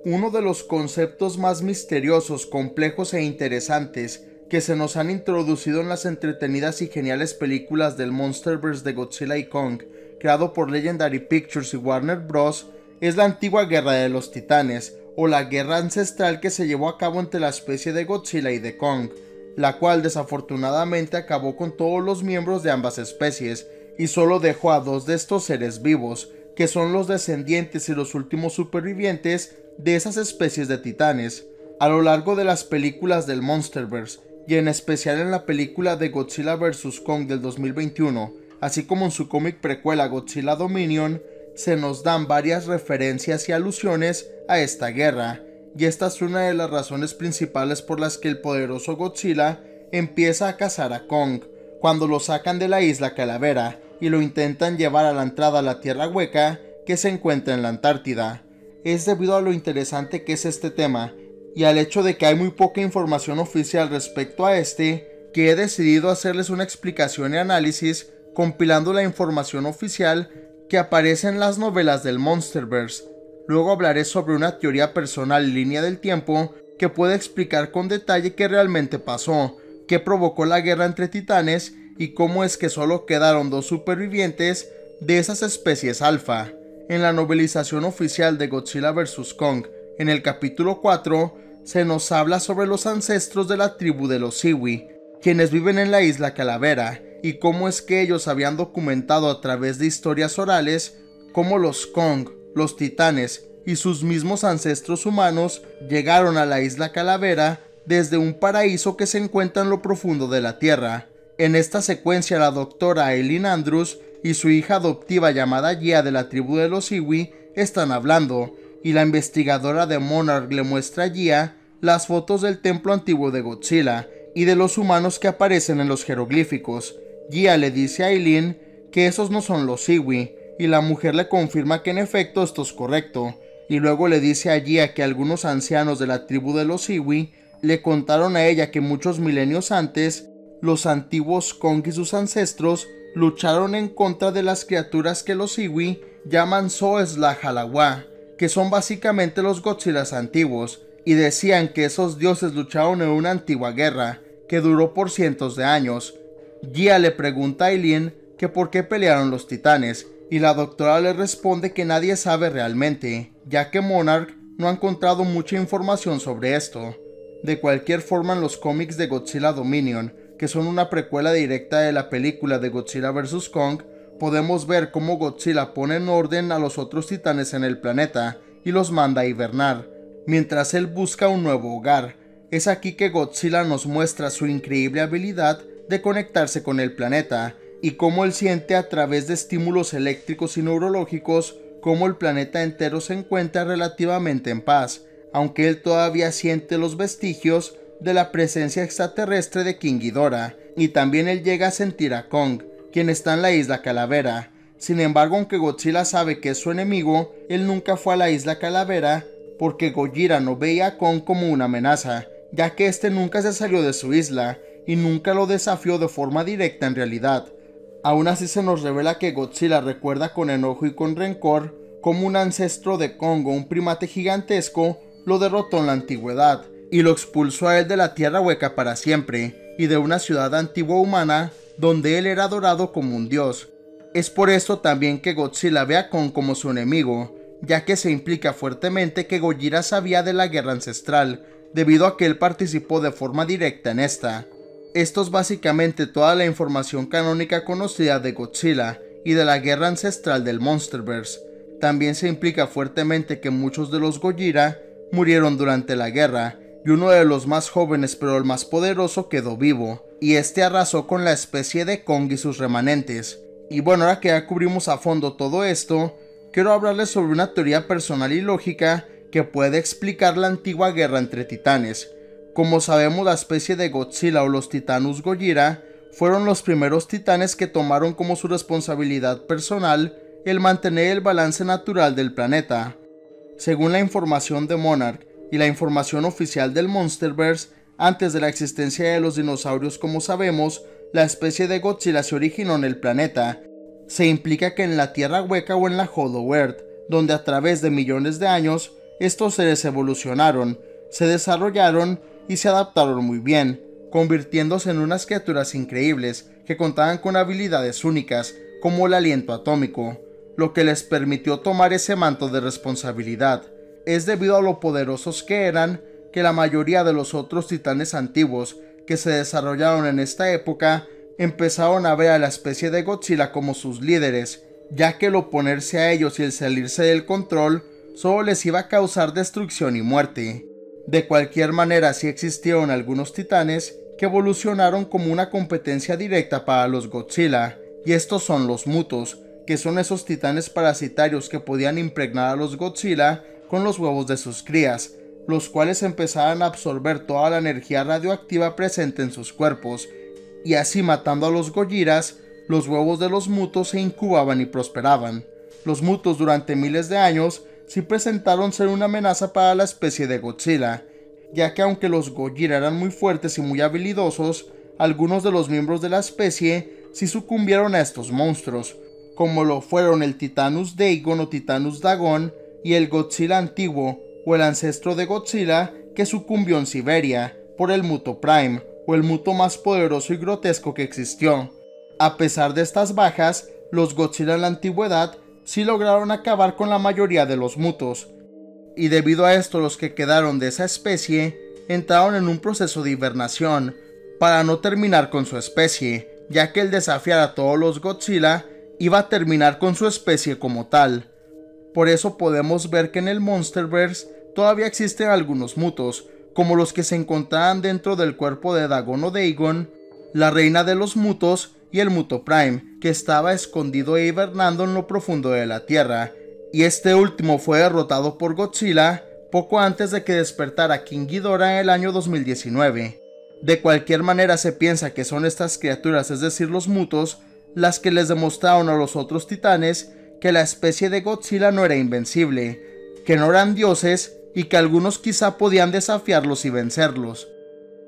Uno de los conceptos más misteriosos, complejos e interesantes que se nos han introducido en las entretenidas y geniales películas del Monsterverse de Godzilla y Kong, creado por Legendary Pictures y Warner Bros., es la antigua Guerra de los Titanes, o la guerra ancestral que se llevó a cabo entre la especie de Godzilla y de Kong, la cual desafortunadamente acabó con todos los miembros de ambas especies, y solo dejó a dos de estos seres vivos, que son los descendientes y los últimos supervivientes de esas especies de titanes. A lo largo de las películas del Monsterverse, y en especial en la película de Godzilla vs. Kong del 2021, así como en su cómic precuela Godzilla Dominion, se nos dan varias referencias y alusiones a esta guerra, y esta es una de las razones principales por las que el poderoso Godzilla empieza a cazar a Kong, cuando lo sacan de la isla Calavera y lo intentan llevar a la entrada a la Tierra Hueca que se encuentra en la Antártida. Es debido a lo interesante que es este tema y al hecho de que hay muy poca información oficial respecto a este, que he decidido hacerles una explicación y análisis compilando la información oficial que aparece en las novelas del Monsterverse. Luego hablaré sobre una teoría personal y línea del tiempo que puede explicar con detalle qué realmente pasó, qué provocó la guerra entre titanes y cómo es que solo quedaron dos supervivientes de esas especies alfa. En la novelización oficial de Godzilla vs. Kong, en el capítulo 4, se nos habla sobre los ancestros de la tribu de los Iwi, quienes viven en la isla Calavera, y cómo es que ellos habían documentado a través de historias orales cómo los Kong, los titanes y sus mismos ancestros humanos llegaron a la isla Calavera desde un paraíso que se encuentra en lo profundo de la tierra. En esta secuencia la doctora Eileen Andrews y su hija adoptiva llamada Gia de la tribu de los Iwi están hablando, y la investigadora de Monarch le muestra a Gia las fotos del templo antiguo de Godzilla y de los humanos que aparecen en los jeroglíficos. Gia le dice a Eileen que esos no son los Iwi, y la mujer le confirma que en efecto esto es correcto, y luego le dice a Gia que algunos ancianos de la tribu de los Iwi le contaron a ella que muchos milenios antes, los antiguos Kong y sus ancestros lucharon en contra de las criaturas que los Iwi llaman Soeslahalawa, que son básicamente los Godzillas antiguos, y decían que esos dioses lucharon en una antigua guerra, que duró por cientos de años. Gia le pregunta a Eileen que por qué pelearon los titanes, y la doctora le responde que nadie sabe realmente, ya que Monarch no ha encontrado mucha información sobre esto. De cualquier forma, en los cómics de Godzilla Dominion, que son una precuela directa de la película de Godzilla vs. Kong, podemos ver cómo Godzilla pone en orden a los otros titanes en el planeta y los manda a hibernar, mientras él busca un nuevo hogar. Es aquí que Godzilla nos muestra su increíble habilidad de conectarse con el planeta, y cómo él siente a través de estímulos eléctricos y neurológicos cómo el planeta entero se encuentra relativamente en paz, aunque él todavía siente los vestigios de la presencia extraterrestre de King Ghidorah, y también él llega a sentir a Kong, quien está en la isla Calavera. Sin embargo, aunque Godzilla sabe que es su enemigo, él nunca fue a la isla Calavera porque Gojira no veía a Kong como una amenaza, ya que este nunca se salió de su isla y nunca lo desafió de forma directa en realidad. Aún así se nos revela que Godzilla recuerda con enojo y con rencor cómo un ancestro de Kong o un primate gigantesco lo derrotó en la antigüedad y lo expulsó a él de la Tierra Hueca para siempre y de una ciudad antigua humana donde él era adorado como un dios. Es por esto también que Godzilla ve a Kong como su enemigo, ya que se implica fuertemente que Gojira sabía de la guerra ancestral, debido a que él participó de forma directa en esta. Esto es básicamente toda la información canónica conocida de Godzilla y de la guerra ancestral del Monsterverse. También se implica fuertemente que muchos de los Gojira murieron durante la guerra, y uno de los más jóvenes pero el más poderoso quedó vivo, y este arrasó con la especie de Kong y sus remanentes. Y bueno, ahora que ya cubrimos a fondo todo esto, quiero hablarles sobre una teoría personal y lógica que puede explicar la antigua guerra entre titanes. Como sabemos, la especie de Godzilla o los Titanus Gojira fueron los primeros titanes que tomaron como su responsabilidad personal el mantener el balance natural del planeta. Según la información de Monarch y la información oficial del Monsterverse, antes de la existencia de los dinosaurios como sabemos, la especie de Godzilla se originó en el planeta. Se implica que en la Tierra Hueca o en la Hollow Earth, donde a través de millones de años estos seres evolucionaron, se desarrollaron y se adaptaron muy bien, convirtiéndose en unas criaturas increíbles que contaban con habilidades únicas como el aliento atómico, lo que les permitió tomar ese manto de responsabilidad. Es debido a lo poderosos que eran que la mayoría de los otros titanes antiguos que se desarrollaron en esta época empezaron a ver a la especie de Godzilla como sus líderes, ya que el oponerse a ellos y el salirse del control solo les iba a causar destrucción y muerte. De cualquier manera, sí existieron algunos titanes que evolucionaron como una competencia directa para los Godzilla, y estos son los Mutos, que son esos titanes parasitarios que podían impregnar a los Godzilla con los huevos de sus crías, los cuales empezaban a absorber toda la energía radioactiva presente en sus cuerpos, y así matando a los Gojiras, los huevos de los Mutos se incubaban y prosperaban. Los Mutos durante miles de años sí presentaron ser una amenaza para la especie de Godzilla, ya que aunque los Gojira eran muy fuertes y muy habilidosos, algunos de los miembros de la especie sí sucumbieron a estos monstruos, como lo fueron el Titanus Dagon o Titanus Dagon y el Godzilla antiguo o el ancestro de Godzilla que sucumbió en Siberia por el Muto Prime, o el Muto más poderoso y grotesco que existió. A pesar de estas bajas, los Godzilla en la antigüedad sí lograron acabar con la mayoría de los Mutos, y debido a esto los que quedaron de esa especie entraron en un proceso de hibernación para no terminar con su especie, ya que el desafiar a todos los Godzilla iba a terminar con su especie como tal. Por eso podemos ver que en el Monsterverse todavía existen algunos Mutos, como los que se encontraban dentro del cuerpo de Dagon o Dagon, la reina de los Mutos y el Muto Prime, que estaba escondido e hibernando en lo profundo de la tierra, y este último fue derrotado por Godzilla poco antes de que despertara King Ghidorah en el año 2019. De cualquier manera se piensa que son estas criaturas, es decir los Mutos, las que les demostraron a los otros titanes que la especie de Godzilla no era invencible, que no eran dioses y que algunos quizá podían desafiarlos y vencerlos.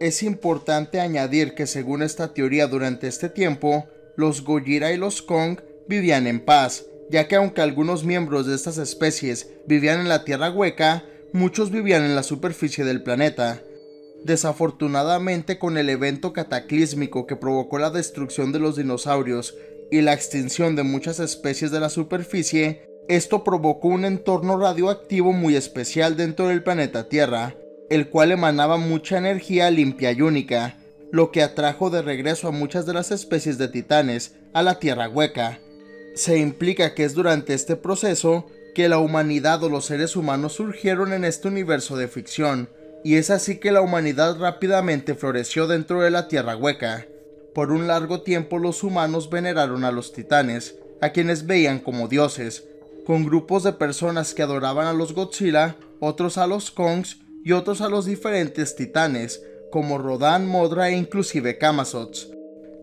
Es importante añadir que según esta teoría durante este tiempo, los Gojira y los Kong vivían en paz, ya que aunque algunos miembros de estas especies vivían en la Tierra Hueca, muchos vivían en la superficie del planeta. Desafortunadamente, con el evento cataclísmico que provocó la destrucción de los dinosaurios y la extinción de muchas especies de la superficie, esto provocó un entorno radioactivo muy especial dentro del planeta Tierra, el cual emanaba mucha energía limpia y única, lo que atrajo de regreso a muchas de las especies de titanes a la Tierra Hueca. Se implica que es durante este proceso que la humanidad o los seres humanos surgieron en este universo de ficción, y es así que la humanidad rápidamente floreció dentro de la Tierra Hueca. Por un largo tiempo los humanos veneraron a los titanes, a quienes veían como dioses, con grupos de personas que adoraban a los Godzilla, otros a los Kongs y otros a los diferentes titanes, como Rodan, Modra e inclusive Camazotz.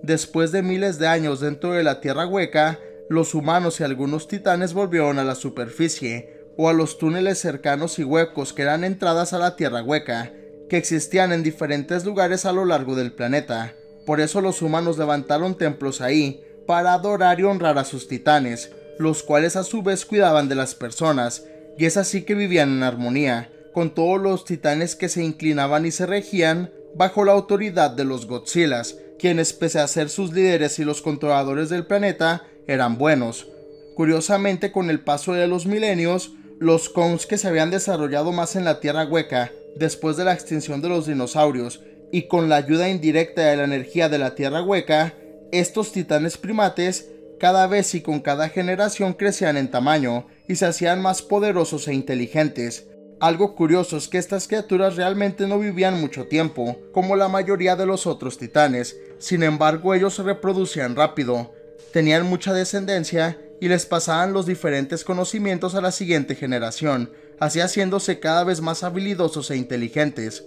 Después de miles de años dentro de la Tierra Hueca, los humanos y algunos titanes volvieron a la superficie, o a los túneles cercanos y huecos que eran entradas a la Tierra Hueca, que existían en diferentes lugares a lo largo del planeta. Por eso los humanos levantaron templos ahí, para adorar y honrar a sus titanes, los cuales a su vez cuidaban de las personas, y es así que vivían en armonía, con todos los titanes que se inclinaban y se regían bajo la autoridad de los Godzillas, quienes pese a ser sus líderes y los controladores del planeta, eran buenos. Curiosamente, con el paso de los milenios, los Kongs, que se habían desarrollado más en la Tierra Hueca después de la extinción de los dinosaurios y con la ayuda indirecta de la energía de la Tierra Hueca, estos titanes primates cada vez y con cada generación crecían en tamaño y se hacían más poderosos e inteligentes. Algo curioso es que estas criaturas realmente no vivían mucho tiempo, como la mayoría de los otros titanes. Sin embargo, ellos se reproducían rápido, tenían mucha descendencia y les pasaban los diferentes conocimientos a la siguiente generación, así haciéndose cada vez más habilidosos e inteligentes.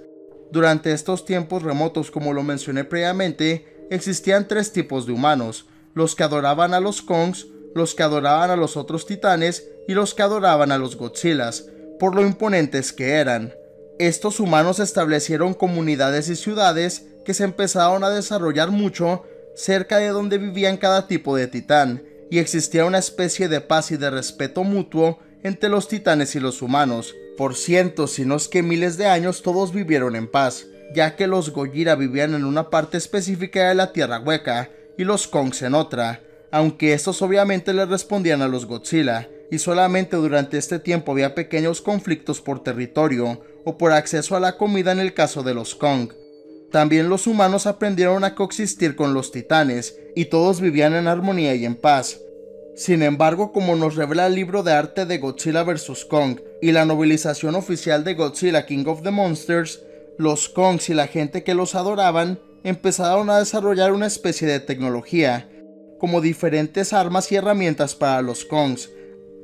Durante estos tiempos remotos, como lo mencioné previamente, existían tres tipos de humanos: los que adoraban a los Kongs, los que adoraban a los otros titanes y los que adoraban a los Godzillas, por lo imponentes que eran. Estos humanos establecieron comunidades y ciudades que se empezaron a desarrollar mucho cerca de donde vivían cada tipo de titán, y existía una especie de paz y de respeto mutuo entre los titanes y los humanos. Por cientos, si no es que miles de años, todos vivieron en paz, ya que los Gojira vivían en una parte específica de la Tierra Hueca y los Kongs en otra, aunque estos obviamente le respondían a los Godzilla, y solamente durante este tiempo había pequeños conflictos por territorio o por acceso a la comida en el caso de los Kong. También los humanos aprendieron a coexistir con los titanes y todos vivían en armonía y en paz. Sin embargo, como nos revela el libro de arte de Godzilla vs. Kong y la novelización oficial de Godzilla King of the Monsters, los Kongs y la gente que los adoraban empezaron a desarrollar una especie de tecnología, como diferentes armas y herramientas para los Kongs.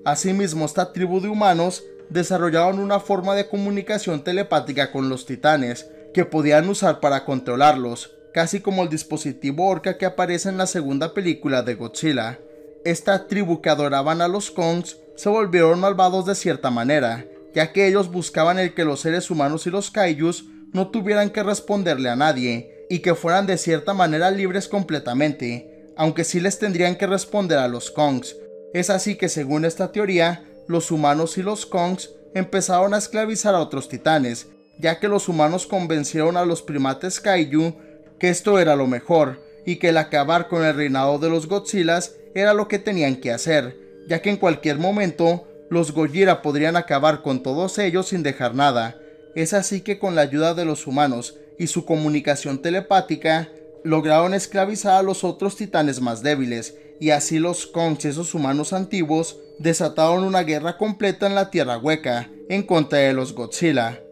Asimismo, esta tribu de humanos desarrollaron una forma de comunicación telepática con los titanes, que podían usar para controlarlos, casi como el dispositivo Orca que aparece en la segunda película de Godzilla. Esta tribu que adoraban a los Kongs se volvieron malvados de cierta manera, ya que ellos buscaban el que los seres humanos y los Kaijus no tuvieran que responderle a nadie, y que fueran de cierta manera libres completamente, aunque sí les tendrían que responder a los Kongs. Es así que, según esta teoría, los humanos y los Kongs empezaron a esclavizar a otros titanes, ya que los humanos convencieron a los primates Kaiju que esto era lo mejor, y que el acabar con el reinado de los Godzillas era lo que tenían que hacer, ya que en cualquier momento los Gojira podrían acabar con todos ellos sin dejar nada. Es así que con la ayuda de los humanos y su comunicación telepática, lograron esclavizar a los otros titanes más débiles, y así los Kongs y esos humanos antiguos desataron una guerra completa en la Tierra Hueca en contra de los Godzilla.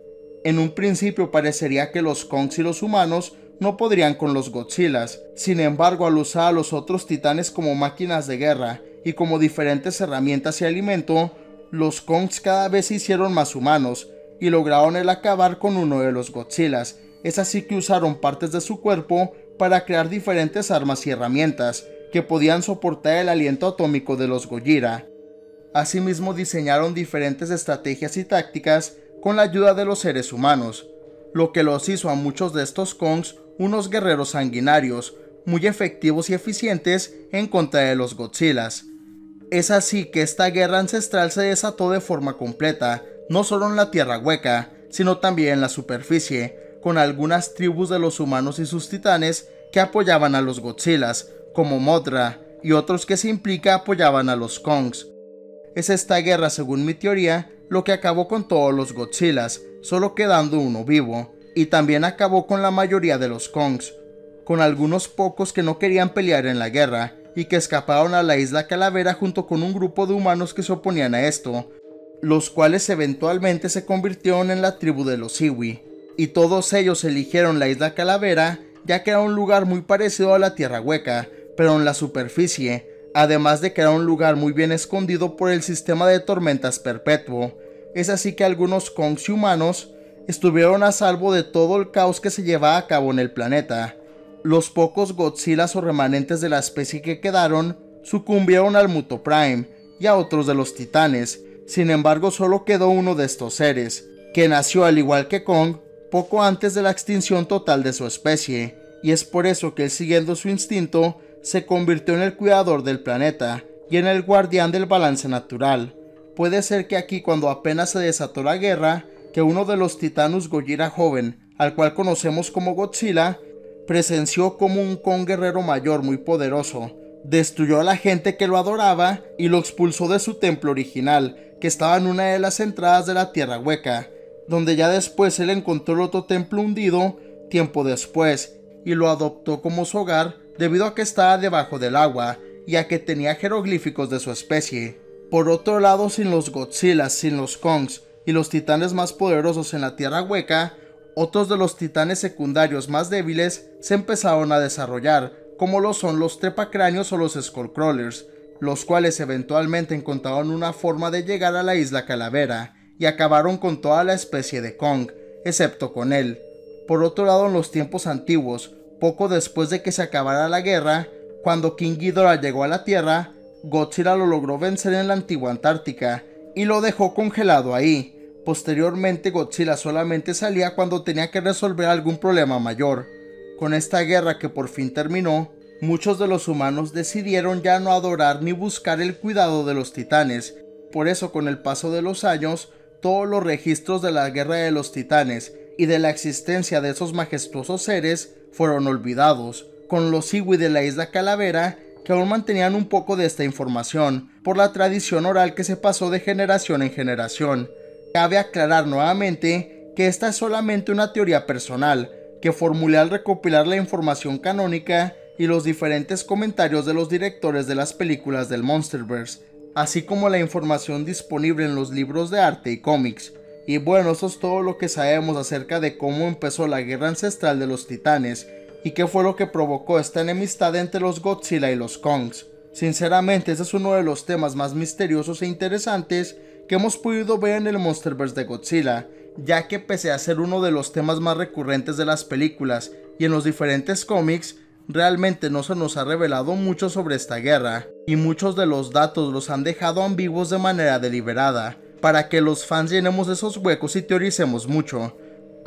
En un principio parecería que los Kongs y los humanos no podrían con los Godzillas. Sin embargo, al usar a los otros titanes como máquinas de guerra y como diferentes herramientas y alimento, los Kongs cada vez se hicieron más humanos y lograron el acabar con uno de los Godzillas. Es así que usaron partes de su cuerpo para crear diferentes armas y herramientas que podían soportar el aliento atómico de los Gojira. Asimismo, diseñaron diferentes estrategias y tácticas con la ayuda de los seres humanos, lo que los hizo a muchos de estos Kongs unos guerreros sanguinarios, muy efectivos y eficientes en contra de los Godzillas. Es así que esta guerra ancestral se desató de forma completa, no solo en la Tierra Hueca, sino también en la superficie, con algunas tribus de los humanos y sus titanes que apoyaban a los Godzillas, como Mothra, y otros que se implica apoyaban a los Kongs. Es esta guerra, según mi teoría, lo que acabó con todos los Godzillas, solo quedando uno vivo, y también acabó con la mayoría de los Kongs, con algunos pocos que no querían pelear en la guerra, y que escaparon a la Isla Calavera junto con un grupo de humanos que se oponían a esto, los cuales eventualmente se convirtieron en la tribu de los Iwi, y todos ellos eligieron la Isla Calavera ya que era un lugar muy parecido a la Tierra Hueca, pero en la superficie, además de que era un lugar muy bien escondido por el sistema de tormentas perpetuo. Es así que algunos Kongs y humanos estuvieron a salvo de todo el caos que se llevaba a cabo en el planeta. Los pocos Godzillas o remanentes de la especie que quedaron sucumbieron al Muto Prime y a otros de los titanes. Sin embargo, solo quedó uno de estos seres, que nació al igual que Kong poco antes de la extinción total de su especie, y es por eso que él, siguiendo su instinto, se convirtió en el cuidador del planeta y en el guardián del balance natural. Puede ser que aquí, cuando apenas se desató la guerra, que uno de los Titanus Gojira joven, al cual conocemos como Godzilla, presenció como un Kong guerrero mayor muy poderoso destruyó a la gente que lo adoraba y lo expulsó de su templo original, que estaba en una de las entradas de la Tierra Hueca, donde ya después él encontró el otro templo hundido tiempo después y lo adoptó como su hogar debido a que estaba debajo del agua y a que tenía jeroglíficos de su especie. Por otro lado, sin los Godzillas, sin los Kongs y los titanes más poderosos en la Tierra Hueca, otros de los titanes secundarios más débiles se empezaron a desarrollar, como lo son los trepacráneos o los Skullcrawlers, los cuales eventualmente encontraron una forma de llegar a la Isla Calavera y acabaron con toda la especie de Kong, excepto con él. Por otro lado, en los tiempos antiguos, poco después de que se acabara la guerra, cuando King Ghidorah llegó a la Tierra, Godzilla lo logró vencer en la antigua Antártica y lo dejó congelado ahí. Posteriormente, Godzilla solamente salía cuando tenía que resolver algún problema mayor. Con esta guerra que por fin terminó, muchos de los humanos decidieron ya no adorar ni buscar el cuidado de los titanes. Por eso, con el paso de los años, todos los registros de la Guerra de los Titanes y de la existencia de esos majestuosos seres fueron olvidados, con los Iwi de la Isla Calavera que aún mantenían un poco de esta información por la tradición oral que se pasó de generación en generación. Cabe aclarar nuevamente que esta es solamente una teoría personal que formulé al recopilar la información canónica y los diferentes comentarios de los directores de las películas del Monsterverse, así como la información disponible en los libros de arte y cómics. Y bueno, eso es todo lo que sabemos acerca de cómo empezó la guerra ancestral de los titanes y qué fue lo que provocó esta enemistad entre los Godzilla y los Kongs. Sinceramente, este es uno de los temas más misteriosos e interesantes que hemos podido ver en el Monsterverse de Godzilla, ya que pese a ser uno de los temas más recurrentes de las películas y en los diferentes cómics, realmente no se nos ha revelado mucho sobre esta guerra, y muchos de los datos los han dejado ambiguos de manera deliberada, para que los fans llenemos esos huecos y teoricemos mucho.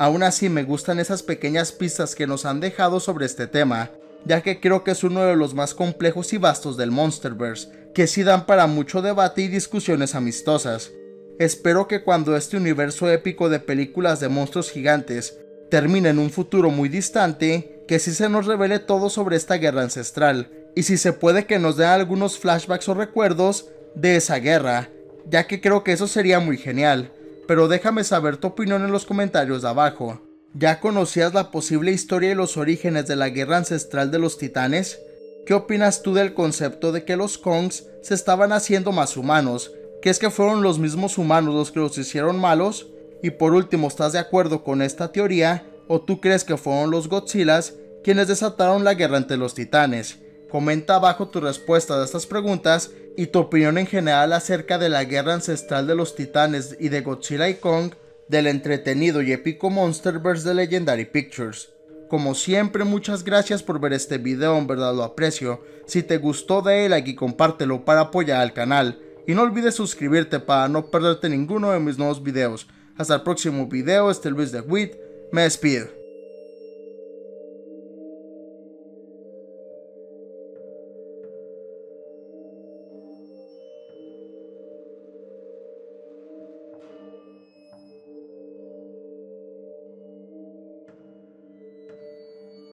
Aún así me gustan esas pequeñas pistas que nos han dejado sobre este tema, ya que creo que es uno de los más complejos y vastos del Monsterverse, que sí dan para mucho debate y discusiones amistosas. Espero que cuando este universo épico de películas de monstruos gigantes termine en un futuro muy distante, que sí se nos revele todo sobre esta guerra ancestral, y si se puede que nos den algunos flashbacks o recuerdos de esa guerra, ya que creo que eso sería muy genial. Pero déjame saber tu opinión en los comentarios de abajo. ¿Ya conocías la posible historia y los orígenes de la guerra ancestral de los titanes? ¿Qué opinas tú del concepto de que los Kongs se estaban haciendo más humanos? ¿Crees que fueron los mismos humanos los que los hicieron malos? Y por último, ¿estás de acuerdo con esta teoría? ¿O tú crees que fueron los Godzillas quienes desataron la guerra entre los titanes? Comenta abajo tu respuesta a estas preguntas y tu opinión en general acerca de la guerra ancestral de los titanes y de Godzilla y Kong del entretenido y épico Monsterverse de Legendary Pictures. Como siempre, muchas gracias por ver este video, en verdad lo aprecio. Si te gustó, dale like y compártelo para apoyar al canal. Y no olvides suscribirte para no perderte ninguno de mis nuevos videos. Hasta el próximo video, este es Luis de Witt, me despido.